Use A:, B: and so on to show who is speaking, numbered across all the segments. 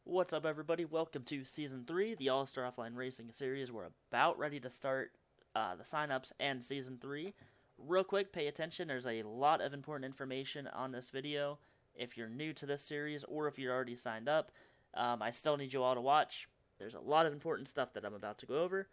A: What's up, everybody? Welcome to Season 3, the All-Star Offline Racing Series. We're about ready to start the signups and Season 3. Real quick, pay attention. There's a lot of important information on this video. If you're new to this series or if you're already signed up, I still need you all to watch. There's a lot of important stuff that I'm about to go over.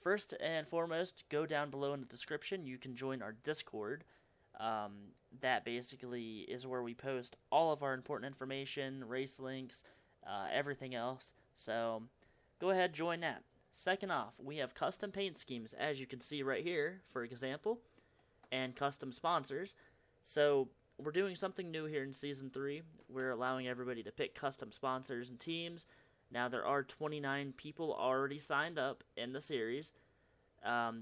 A: First and foremost, go down below in the description. You can join our Discord. That basically is where we post all of our important information, race links, everything else. So go ahead, join that. Second off, we have custom paint schemes, as you can see right here, for example, and custom sponsors. So we're doing something new here in Season 3. We're allowing everybody to pick custom sponsors and teams. Now, there are 29 people already signed up in the series.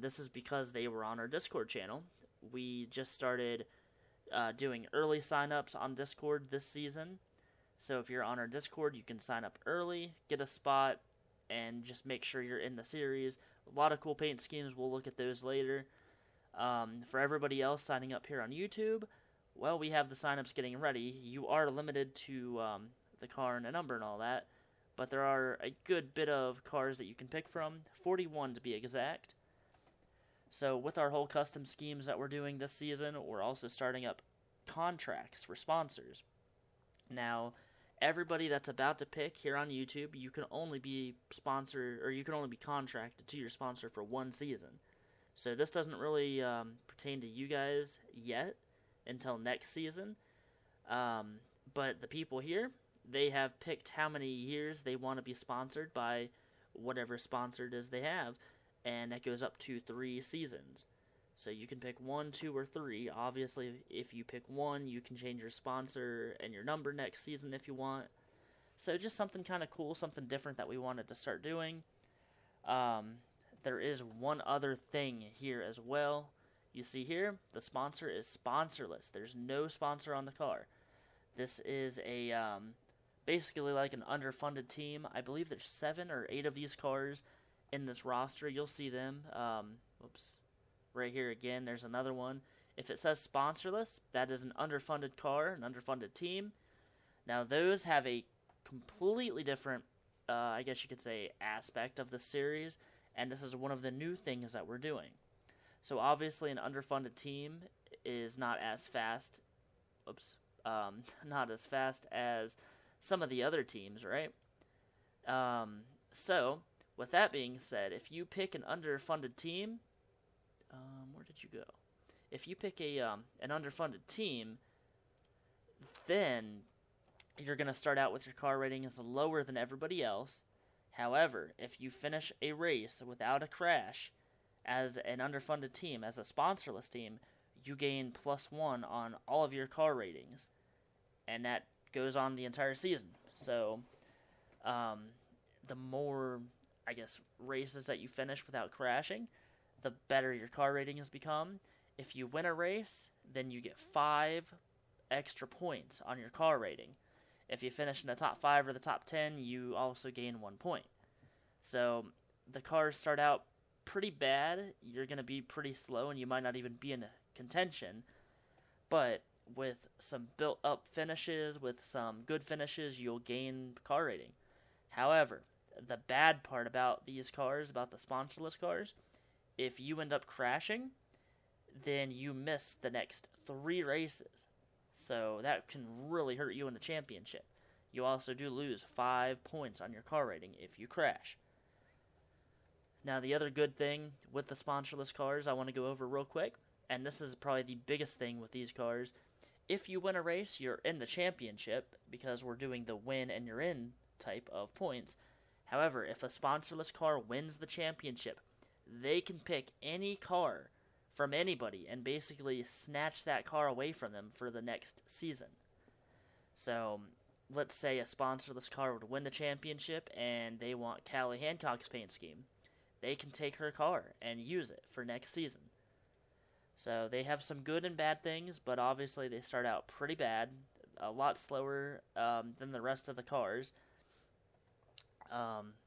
A: This is because they were on our Discord channel. We just started doing early signups on Discord this season. So if you're on our Discord, you can sign up early, get a spot, and just make sure you're in the series. A lot of cool paint schemes. We'll look at those later. For everybody else signing up here on YouTube, well, we have the signups getting ready. You are limited to the car and a number and all that, but there are a good bit of cars that you can pick from, 41 to be exact. So with our whole custom schemes that we're doing this season, we're also starting up contracts for sponsors. Now, everybody that's about to pick here on YouTube, you can only be sponsored, or you can only be contracted to your sponsor for one season. So this doesn't really pertain to you guys yet until next season. But the people here, they have picked how many years they want to be sponsored by whatever sponsor it is they have, and that goes up to 3 seasons. So you can pick 1, 2, or 3. Obviously, if you pick 1, you can change your sponsor and your number next season if you want. So just something kind of cool, something different that we wanted to start doing. There is one other thing here as well. You see here, the sponsor is sponsorless. There's no sponsor on the car. This is a basically like an underfunded team. I believe there's 7 or 8 of these cars in this roster. You'll see them. Right here again, there's another one. If it says sponsorless, that is an underfunded car, an underfunded team. Now, those have a completely different, I guess you could say, aspect of the series, and this is one of the new things that we're doing. So, obviously, an underfunded team is not as fast, not as fast as some of the other teams, right? So, with that being said, if you pick an underfunded team, where did you go? If you pick an underfunded team, then you're going to start out with your car rating as lower than everybody else. However, if you finish a race without a crash as an underfunded team, as a sponsorless team, you gain +1 on all of your car ratings. And that goes on the entire season. So, the more, I guess, races that you finish without crashing, the better your car rating has become. If you win a race, then you get 5 extra points on your car rating. If you finish in the top 5 or the top 10, you also gain 1 point. So the cars start out pretty bad. You're going to be pretty slow, and you might not even be in contention. But with some built-up finishes, with some good finishes, you'll gain car rating. However, the bad part about these cars, about the sponsorless cars, if you end up crashing, then you miss the next 3 races. So that can really hurt you in the championship. You also do lose 5 points on your car rating if you crash. Now, the other good thing with the sponsorless cars I want to go over real quick, and this is probably the biggest thing with these cars, if you win a race, you're in the championship because we're doing the win and you're in type of points. However, if a sponsorless car wins the championship, they can pick any car from anybody and basically snatch that car away from them for the next season. So, let's say a sponsorless car would win the championship and they want Callie Hancock's paint scheme. They can take her car and use it for next season. So, they have some good and bad things, but obviously they start out pretty bad, a lot slower than the rest of the cars.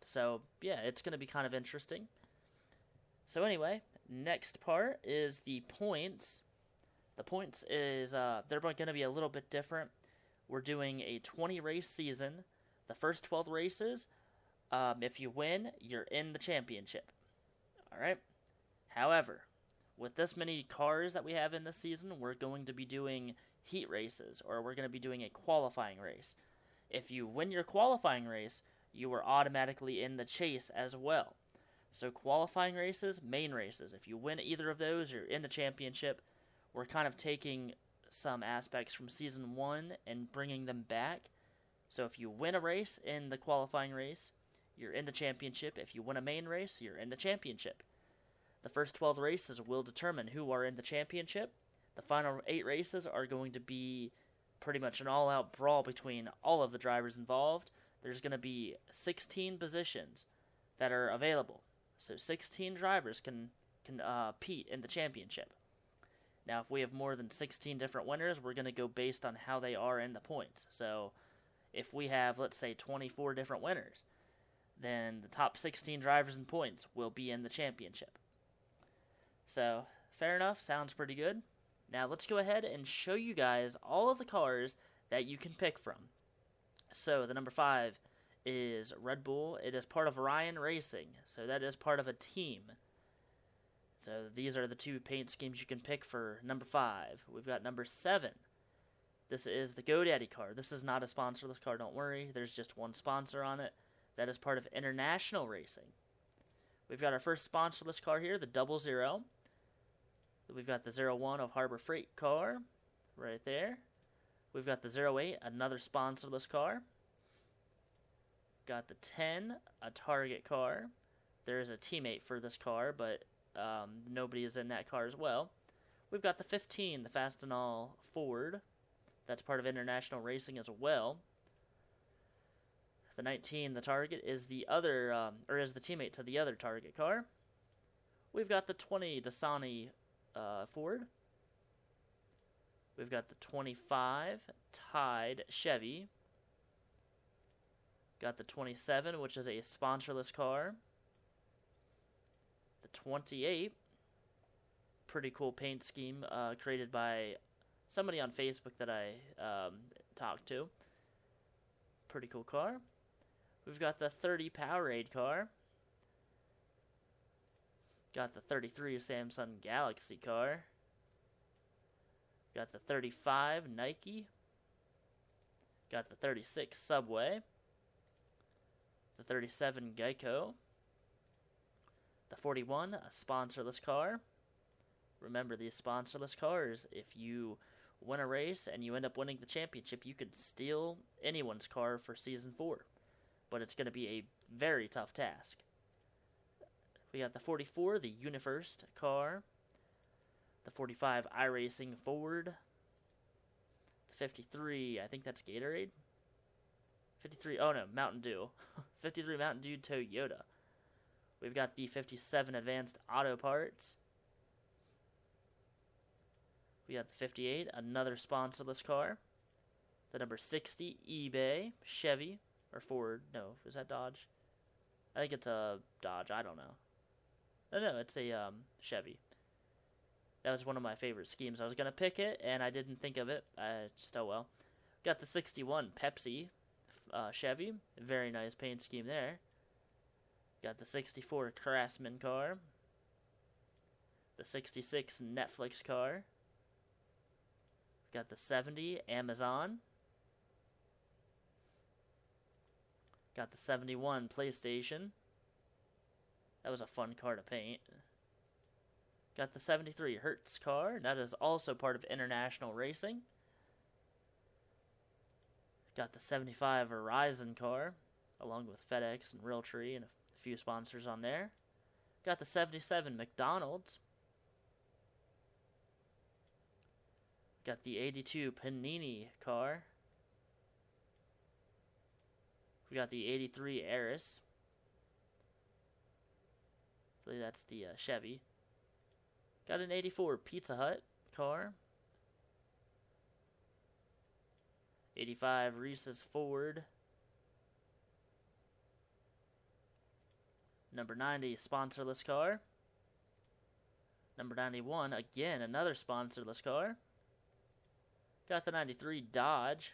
A: So, yeah, it's going to be kind of interesting. So anyway, next part is the points. The points is, they're going to be a little bit different. We're doing a 20 race season The first 12 races, if you win, you're in the championship. Alright? However, with this many cars that we have in this season, we're going to be doing heat races, or we're going to be doing a qualifying race. If you win your qualifying race, you are automatically in the chase as well. So qualifying races, main races, if you win either of those, you're in the championship. We're kind of taking some aspects from Season 1 and bringing them back. So if you win a race in the qualifying race, you're in the championship. If you win a main race, you're in the championship. The first 12 races will determine who are in the championship. The final 8 races are going to be pretty much an all-out brawl between all of the drivers involved. There's going to be 16 positions that are available. So 16 drivers can compete in the championship. Now, if we have more than 16 different winners, we're going to go based on how they are in the points. So if we have, let's say, 24 different winners, then the top 16 drivers in points will be in the championship. So, fair enough, sounds pretty good. Now, let's go ahead and show you guys all of the cars that you can pick from. So, the number 5 is Red Bull. It is part of Ryan Racing, so that is part of a team. So, these are the 2 paint schemes you can pick for number 5. We've got number 7. This is the GoDaddy car. This is not a sponsorless car, don't worry. There's just one sponsor on it. That is part of International Racing. We've got our first sponsorless car here, the 00. We've got the 01 of Harbor Freight car right there. We've got the 08, another sponsorless car. Got the 10, a Target car. There is a teammate for this car, but nobody is in that car as well. We've got the 15, the Fastenal Ford. That's part of International Racing as well. The 19, the Target, is the other, is the teammate to the other Target car. We've got the 20 Dasani Ford. We've got the 25 Tide Chevy. Got the 27, which is a sponsorless car. The 28, pretty cool paint scheme created by somebody on Facebook that I talked to. Pretty cool car. We've got the 30 Powerade car. Got the 33 Samsung Galaxy car. Got the 35 Nike. Got the 36 Subway. The 37 Geico. The 41, a sponsorless car. Remember, these sponsorless cars, if you win a race and you end up winning the championship, you could steal anyone's car for Season 4. But it's going to be a very tough task. We got the 44, the Universe car. The 45 iRacing Ford. The 53, I think that's Gatorade. 53, oh no, Mountain Dew. 53 Mountain Dew Toyota. We've got the 57 Advanced Auto Parts. We got the 58, another sponsorless car. The number 60, eBay, Chevy, or Ford. No, is that Dodge? I think it's a Dodge, I don't know. No, it's a Chevy. That was one of my favorite schemes. I was going to pick it, and I didn't think of it. Just oh well. Got the 61 Pepsi Chevy. Very nice paint scheme there. Got the 64 Craftsman car. The 66 Netflix car. Got the 70 Amazon. Got the 71 PlayStation. That was a fun car to paint. Got the 73 Hertz car. That is also part of International Racing. Got the 75 Verizon car, along with FedEx and Realtree and a few sponsors on there. Got the 77 McDonald's. Got the 82 Panini car. We got the 83 Eris. I believe that's the Chevy. Got an 84 Pizza Hut car. 85 Reese's Ford. Number 90 sponsorless car. Number 91, again, another sponsorless car. Got the 93 Dodge.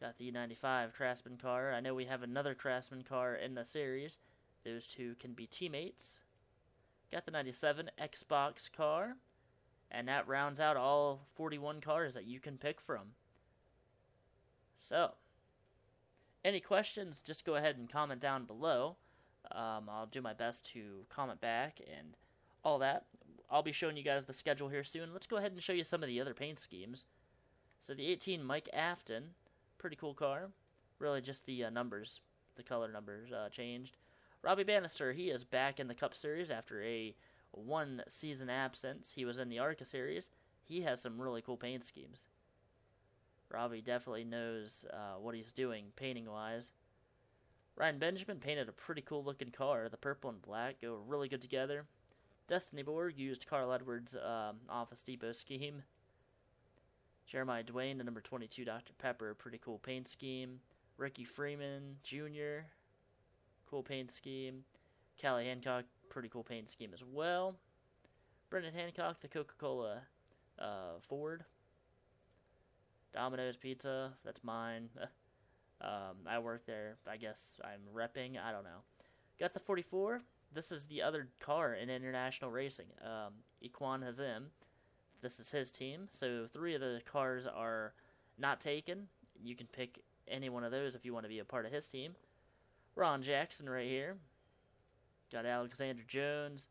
A: Got the 95 Craftsman car. I know we have another Craftsman car in the series. Those two can be teammates. Got the 97 Xbox car. And that rounds out all 41 cars that you can pick from. So, any questions, just go ahead and comment down below. I'll do my best to comment back and all that. I'll be showing you guys the schedule here soon. Let's go ahead and show you some of the other paint schemes. So the 18 Mike Afton, pretty cool car. Really just the numbers, the color numbers changed. Robby Bannister, he is back in the Cup Series after a 1 season absence. He was in the ARCA Series. He has some really cool paint schemes. Robby definitely knows what he's doing painting-wise. Ryan Benjamin painted a pretty cool looking car. The purple and black go really good together. Destiny Borg used Carl Edwards' Office Depot scheme. Jeremiah Dwayne, the number 22 Dr. Pepper, pretty cool paint scheme. Ricky Freeman Jr., cool paint scheme. Callie Hancock, pretty cool paint scheme as well. Brendon Hancock, the Coca-Cola Ford. Domino's Pizza, that's mine. I work there. I guess I'm repping. I don't know. Got the 44. This is the other car in international racing. Iquan Hazim. This is his team. So 3 of the cars are not taken. You can pick any one of those if you want to be a part of his team. Ron Jackson right here. Got Alexander Jones.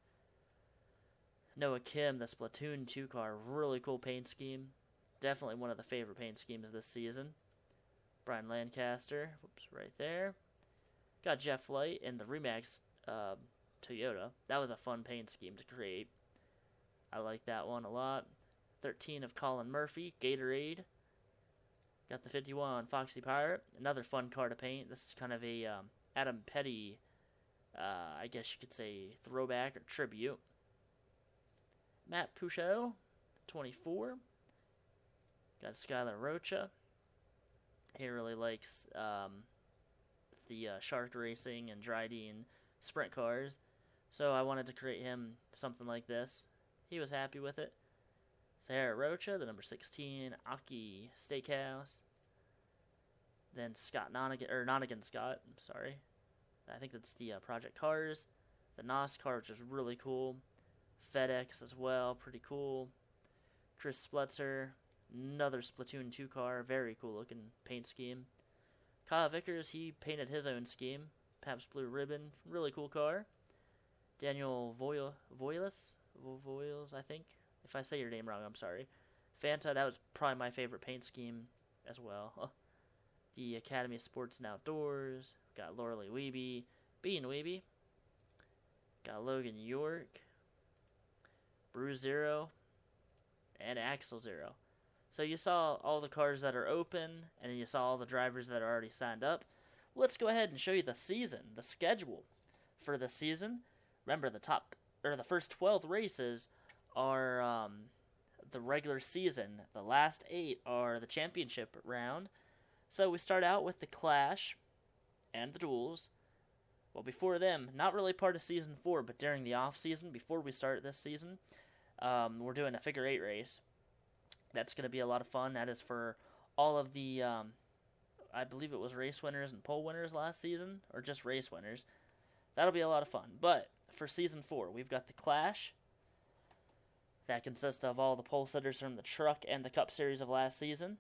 A: Noah Kim, the Splatoon 2 car. Really cool paint scheme. Definitely one of the favorite paint schemes this season. Brian Lancaster. Whoops, right there. Got Jeff Light in the Remax Toyota. That was a fun paint scheme to create. I like that one a lot. 13 of Collen Murphy, Gatorade. Got the 51 Foxy Pirate. Another fun car to paint. This is kind of a Adam Petty, I guess you could say, throwback or tribute. Matt Pouchot, 24. Got Skyler Rocha. He really likes the Shark Racing and Dryden sprint cars. So I wanted to create him something like this. He was happy with it. Sahara Rocha, the number 16 Aki Steakhouse. Then Scott Nonigan Scott, sorry. I think that's the Project Cars. The NOS car, which is really cool. FedEx as well, pretty cool. Kris Spletzer, another Splatoon 2 car, very cool looking paint scheme. Kyle Vickers, he painted his own scheme. Pabst Blue Ribbon, really cool car. Daniel Voiles, I think. If I say your name wrong, I'm sorry. Fanta, that was probably my favorite paint scheme as well. The Academy of Sports and Outdoors. Got Lorelei Weeby, Bean Weeby. Got Logan York, Bruise Zero, and Axel Zero. So you saw all the cars that are open, and then you saw all the drivers that are already signed up. Let's go ahead and show you the season, the schedule for the season. Remember, the first 12 races are the regular season. The last 8 are the championship round. So we start out with the Clash and the Duels. Well, before them, not really part of Season 4, but during the off-season, before we start this season, we're doing a Figure 8 race. That's going to be a lot of fun. That is for all of the, I believe it was race winners and pole winners last season, or just race winners. That'll be a lot of fun. But for Season 4, we've got the Clash. That consists of all the pole sitters from the Truck and the Cup Series of last season.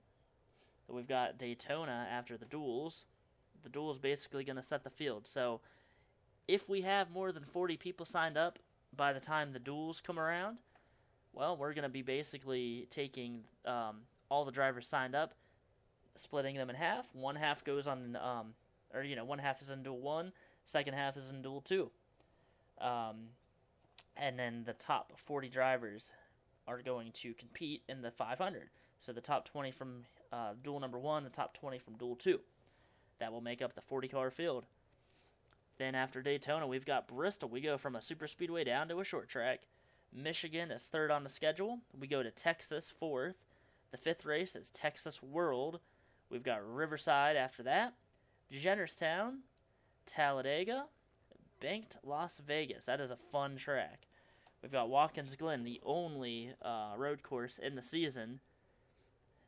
A: We've got Daytona after the Duels. The Duels basically going to set the field. So if we have more than 40 people signed up by the time the Duels come around, well, we're going to be basically taking all the drivers signed up, splitting them in half. One half goes on, one half is in Duel 1, second half is in Duel 2. And then the top 40 drivers are going to compete in the 500. So the top 20 from Duel number 1, the top 20 from Duel 2. That will make up the 40-car field. Then after Daytona, we've got Bristol. We go from a super speedway down to a short track. Michigan is third on the schedule. We go to Texas fourth. The 5th race is Texas World. We've got Riverside after that. Jennerstown, Talladega, Banked Las Vegas. That is a fun track. We've got Watkins Glen, the only road course in the season.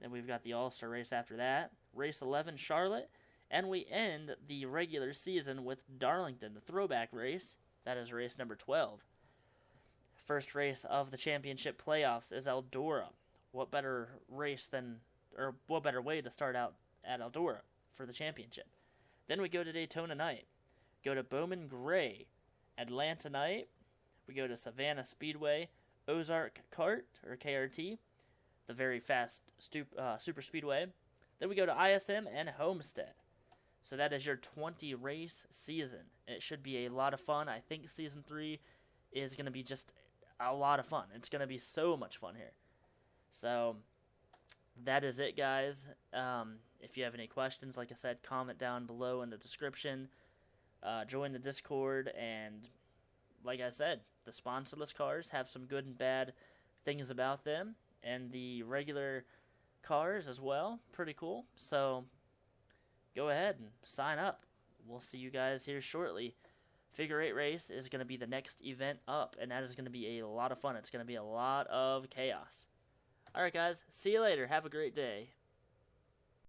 A: Then we've got the All-Star race after that. Race 11, Charlotte. And we end the regular season with Darlington, the throwback race. That is race number 12. First race of the championship playoffs is Eldora. What better what better way to start out at Eldora for the championship? Then we go to Daytona night. Go to Bowman Gray, Atlanta night. We go to Savannah Speedway, Ozark Kart, or KRT, the very fast super speedway. Then we go to ISM and Homestead. So that is your 20 race season. It should be a lot of fun. I think season 3 is going to be just a lot of fun. It's going to be so much fun here. So that is it, guys. If you have any questions, like I said, comment down below in the description. Join the Discord, and like I said, the sponsorless cars have some good and bad things about them, and the regular cars as well. Pretty cool. So go ahead and sign up. We'll see you guys here shortly. Figure 8 race is going to be the next event up, and that is going to be a lot of fun. It's going to be a lot of chaos. Alright guys, see you later. Have a great day.